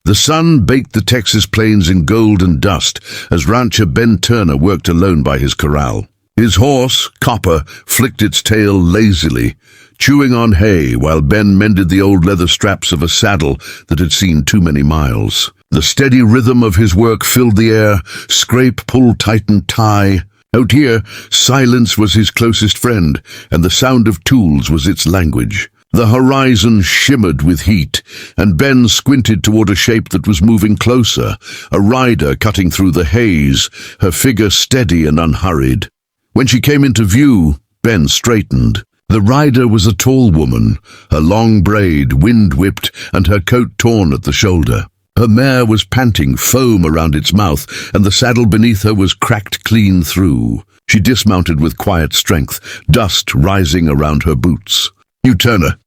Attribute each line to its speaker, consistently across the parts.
Speaker 1: The sun baked the Texas plains in gold and dust as rancher Ben Turner worked alone by his corral. His horse, Copper, flicked its tail lazily, chewing on hay while Ben mended the old leather straps of a saddle that had seen too many miles. The steady rhythm of his work filled the air, scrape, pull, tighten, tie. Out here, silence was his closest friend, and the sound of tools was its language. The horizon shimmered with heat, and Ben squinted toward a shape that was moving closer, a rider cutting through the haze, her figure steady and unhurried. When she came into view, Ben straightened. The rider was a tall woman, her long braid wind-whipped and her coat torn at the shoulder. Her mare was panting, foam around its mouth, and the saddle beneath her was cracked clean through. She dismounted with quiet strength, dust rising around her boots. "You Turner?"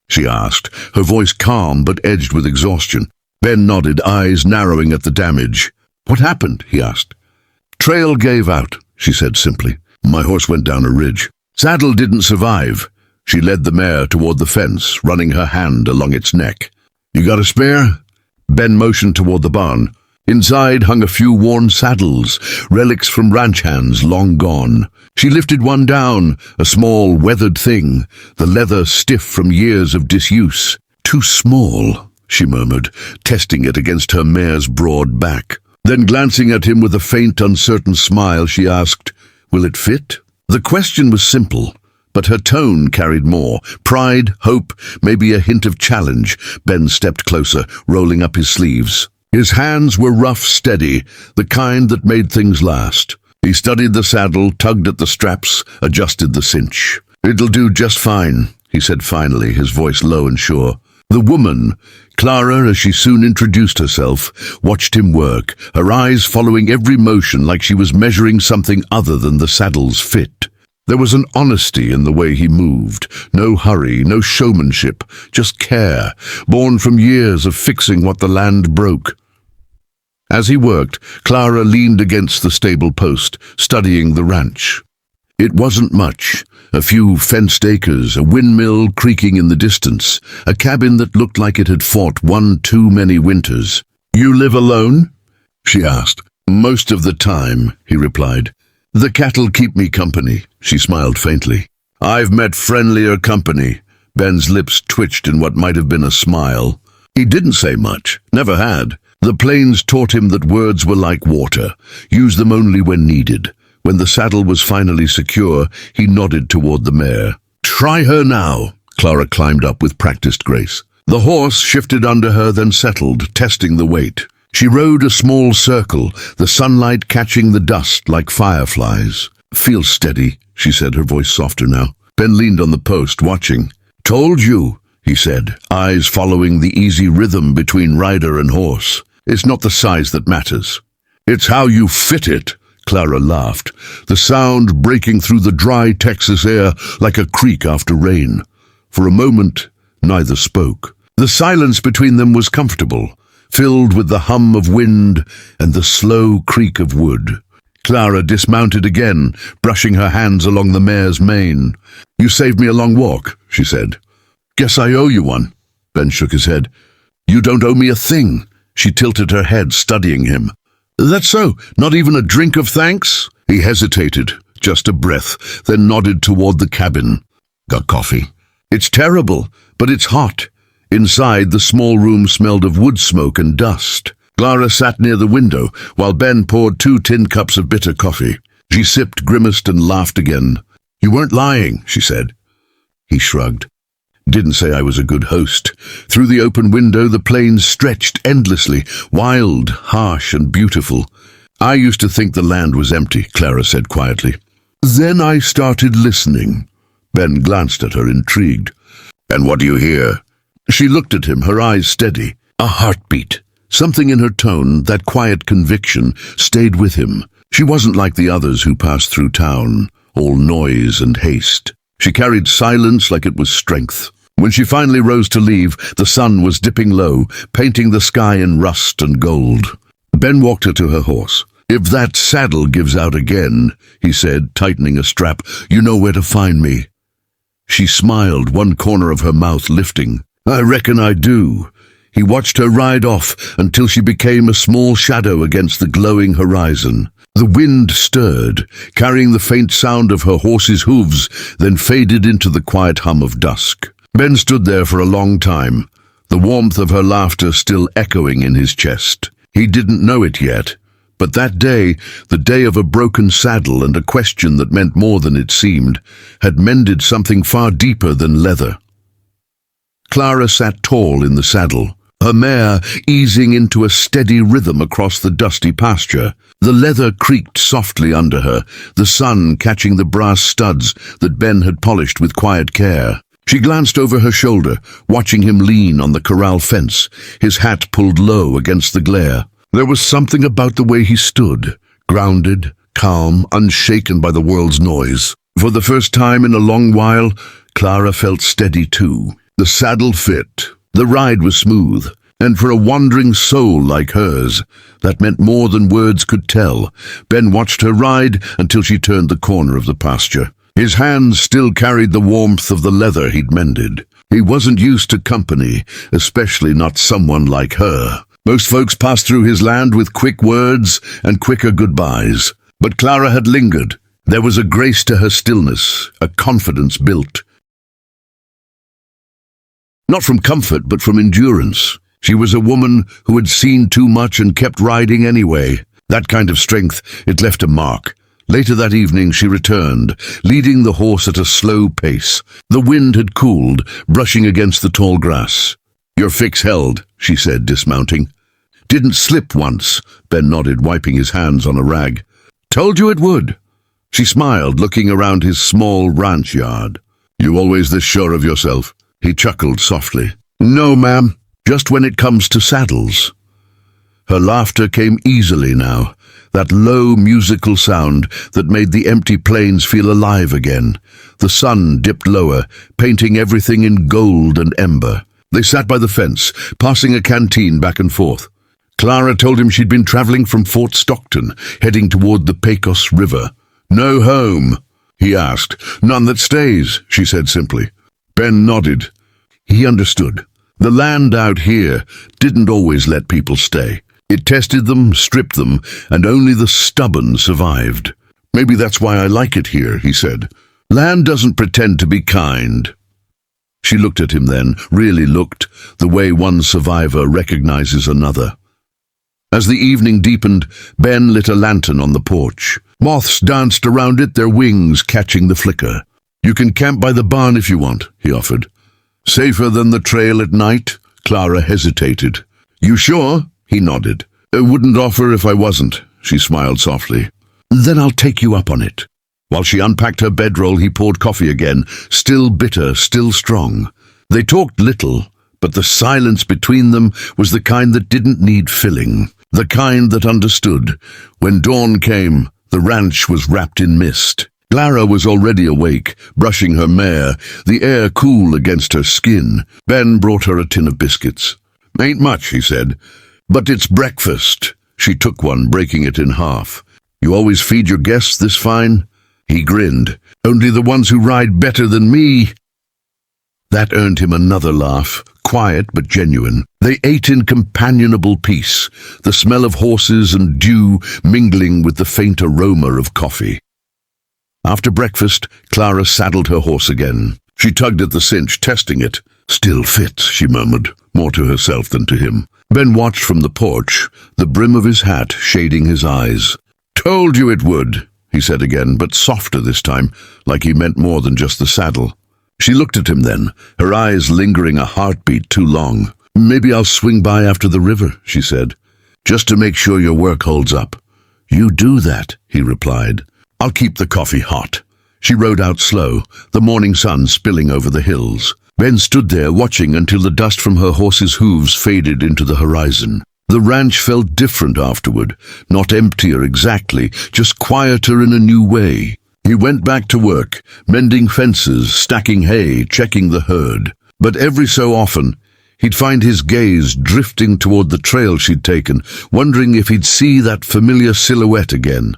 Speaker 1: she asked, her voice calm but edged with exhaustion. Ben nodded, eyes narrowing at the damage. "What happened?" he asked. "Trail gave out," she said simply. "My horse went down a ridge. Saddle didn't survive." She led the mare toward the fence, running her hand along its neck. "You got a spare?" Ben motioned toward the barn. Inside hung a few worn saddles, relics from ranch hands long gone. She lifted one down, a small, weathered thing, the leather stiff from years of disuse. "Too small," she murmured, testing it against her mare's broad back. Then, glancing at him with a faint, uncertain smile, she asked, "Will it fit?" The question was simple, but her tone carried more. Pride, hope, maybe a hint of challenge. Ben stepped closer, rolling up his sleeves. His hands were rough, steady, the kind that made things last. He studied the saddle, tugged at the straps, adjusted the cinch. "It'll do just fine," he said finally, his voice low and sure. The woman, Clara as she soon introduced herself, watched him work, her eyes following every motion like she was measuring something other than the saddle's fit. There was an honesty in the way he moved, no hurry, no showmanship, just care, born from years of fixing what the land broke. As he worked, Clara leaned against the stable post, studying the ranch. It wasn't much. A few fenced acres, a windmill creaking in the distance, a cabin that looked like it had fought one too many winters. "You live alone?" she asked. "Most of the time," he replied. "The cattle keep me company," she smiled faintly. "I've met friendlier company." Ben's lips twitched in what might have been a smile. He didn't say much, never had. The plains taught him that words were like water. Use them only when needed. When the saddle was finally secure, he nodded toward the mare. "Try her now." Clara climbed up with practiced grace. The horse shifted under her, then settled, testing the weight. She rode a small circle, the sunlight catching the dust like fireflies. "Feel steady," she said, her voice softer now. Ben leaned on the post, watching. "Told you," he said, eyes following the easy rhythm between rider and horse. "It's not the size that matters. It's how you fit it." Clara laughed, the sound breaking through the dry Texas air like a creek after rain. For a moment, neither spoke. The silence between them was comfortable, filled with the hum of wind and the slow creak of wood. Clara dismounted again, brushing her hands along the mare's mane. "You saved me a long walk," she said. "Guess I owe you one." Ben shook his head. "You don't owe me a thing." She tilted her head, studying him. "That's so? Not even a drink of thanks?" He hesitated, just a breath, then nodded toward the cabin. "Got coffee?" "It's terrible, but it's hot." Inside, the small room smelled of wood smoke and dust. Clara sat near the window, while Ben poured 2 tin cups of bitter coffee. She sipped, grimaced, and laughed again. "You weren't lying," she said. He shrugged. "Didn't say I was a good host." Through the open window, the plains stretched endlessly, wild, harsh, and beautiful. "I used to think the land was empty," Clara said quietly. "Then I started listening." Ben glanced at her, intrigued. "And what do you hear?" She looked at him, her eyes steady. A heartbeat. Something in her tone, that quiet conviction, stayed with him. She wasn't like the others who passed through town, all noise and haste. She carried silence like it was strength. When she finally rose to leave, the sun was dipping low, painting the sky in rust and gold. Ben walked her to her horse. "If that saddle gives out again," he said, tightening a strap, "you know where to find me." She smiled, one corner of her mouth lifting. "I reckon I do." He watched her ride off until she became a small shadow against the glowing horizon. The wind stirred, carrying the faint sound of her horse's hooves, then faded into the quiet hum of dusk. Ben stood there for a long time, the warmth of her laughter still echoing in his chest. He didn't know it yet, but that day, the day of a broken saddle and a question that meant more than it seemed, had mended something far deeper than leather. Clara sat tall in the saddle, her mare easing into a steady rhythm across the dusty pasture. The leather creaked softly under her, the sun catching the brass studs that Ben had polished with quiet care. She glanced over her shoulder, watching him lean on the corral fence, his hat pulled low against the glare. There was something about the way he stood, grounded, calm, unshaken by the world's noise. For the first time in a long while, Clara felt steady too. The saddle fit, the ride was smooth, and for a wandering soul like hers, that meant more than words could tell. Ben watched her ride until she turned the corner of the pasture. His hands still carried the warmth of the leather he'd mended. He wasn't used to company, especially not someone like her. Most folks passed through his land with quick words and quicker goodbyes. But Clara had lingered. There was a grace to her stillness, a confidence built. Not from comfort, but from endurance. She was a woman who had seen too much and kept riding anyway. That kind of strength, it left a mark. Later that evening she returned, leading the horse at a slow pace. The wind had cooled, brushing against the tall grass. "Your fix held," she said, dismounting. "Didn't slip once," Ben nodded, wiping his hands on a rag. "Told you it would." She smiled, looking around his small ranch yard. "You always this sure of yourself?" He chuckled softly. "No, ma'am, just when it comes to saddles." Her laughter came easily now, that low musical sound that made the empty plains feel alive again. The sun dipped lower, painting everything in gold and ember. They sat by the fence, passing a canteen back and forth. Clara told him she'd been traveling from Fort Stockton, heading toward the Pecos River. "No home?" he asked. "None that stays," she said simply. Ben nodded. He understood. The land out here didn't always let people stay. It tested them, stripped them, and only the stubborn survived. "Maybe that's why I like it here," he said. "Land doesn't pretend to be kind." She looked at him then, really looked, the way one survivor recognizes another. As the evening deepened, Ben lit a lantern on the porch. Moths danced around it, their wings catching the flicker. "You can camp by the barn if you want," he offered. "Safer than the trail at night?" Clara hesitated. "You sure?" He nodded. "I wouldn't offer if I wasn't," she smiled softly. "Then I'll take you up on it." While she unpacked her bedroll, he poured coffee again, still bitter, still strong. They talked little, but the silence between them was the kind that didn't need filling, the kind that understood. When dawn came, the ranch was wrapped in mist. Clara was already awake, brushing her mare, the air cool against her skin. Ben brought her a tin of biscuits. "Ain't much," he said, "but it's breakfast." She took one, breaking it in half. "You always feed your guests this fine?" He grinned. "Only the ones who ride better than me." That earned him another laugh, quiet but genuine. They ate in companionable peace, the smell of horses and dew mingling with the faint aroma of coffee. After breakfast, Clara saddled her horse again. She tugged at the cinch, testing it. "Still fits," she murmured, more to herself than to him. Ben watched from the porch, the brim of his hat shading his eyes. "Told you it would," he said again, but softer this time, like he meant more than just the saddle. She looked at him then, her eyes lingering a heartbeat too long. "Maybe I'll swing by after the river," she said, "just to make sure your work holds up." "You do that," he replied. "I'll keep the coffee hot." She rode out slow, the morning sun spilling over the hills. Ben stood there watching until the dust from her horse's hooves faded into the horizon. The ranch felt different afterward, not emptier exactly, just quieter in a new way. He went back to work, mending fences, stacking hay, checking the herd. But every so often, he'd find his gaze drifting toward the trail she'd taken, wondering if he'd see that familiar silhouette again.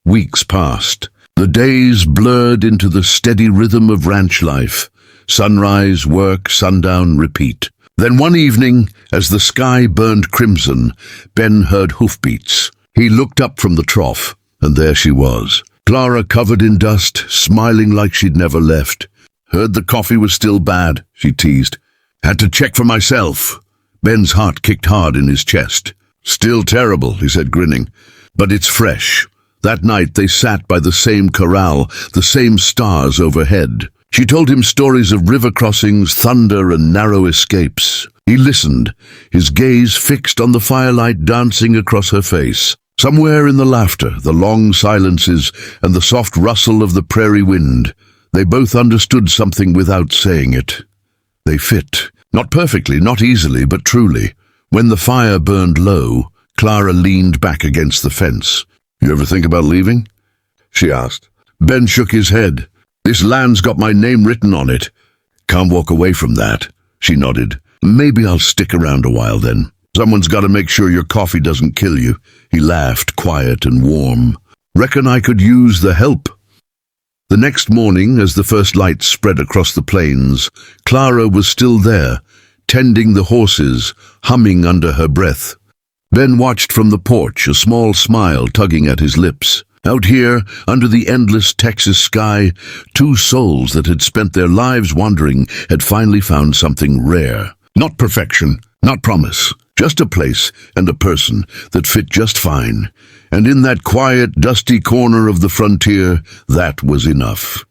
Speaker 1: Weeks passed. The days blurred into the steady rhythm of ranch life. Sunrise, work, sundown, repeat. Then one evening, as the sky burned crimson, Ben heard hoofbeats. He looked up from the trough, and there she was. Clara, covered in dust, smiling like she'd never left. "Heard the coffee was still bad," she teased. "Had to check for myself." Ben's heart kicked hard in his chest. "Still terrible," he said, grinning. "But it's fresh." That night they sat by the same corral, the same stars overhead. She told him stories of river crossings, thunder, and narrow escapes. He listened, his gaze fixed on the firelight dancing across her face. Somewhere in the laughter, the long silences, and the soft rustle of the prairie wind, they both understood something without saying it. They fit. Not perfectly, not easily, but truly. When the fire burned low, Clara leaned back against the fence. "You ever think about leaving?" she asked. Ben shook his head. "This land's got my name written on it. Can't walk away from that," she nodded. "Maybe I'll stick around a while then. Someone's got to make sure your coffee doesn't kill you." He laughed, quiet and warm. "Reckon I could use the help." The next morning, as the first light spread across the plains, Clara was still there, tending the horses, humming under her breath. Ben watched from the porch, a small smile tugging at his lips. Out here, under the endless Texas sky, two souls that had spent their lives wandering had finally found something rare. Not perfection, not promise, just a place and a person that fit just fine. And in that quiet, dusty corner of the frontier, that was enough.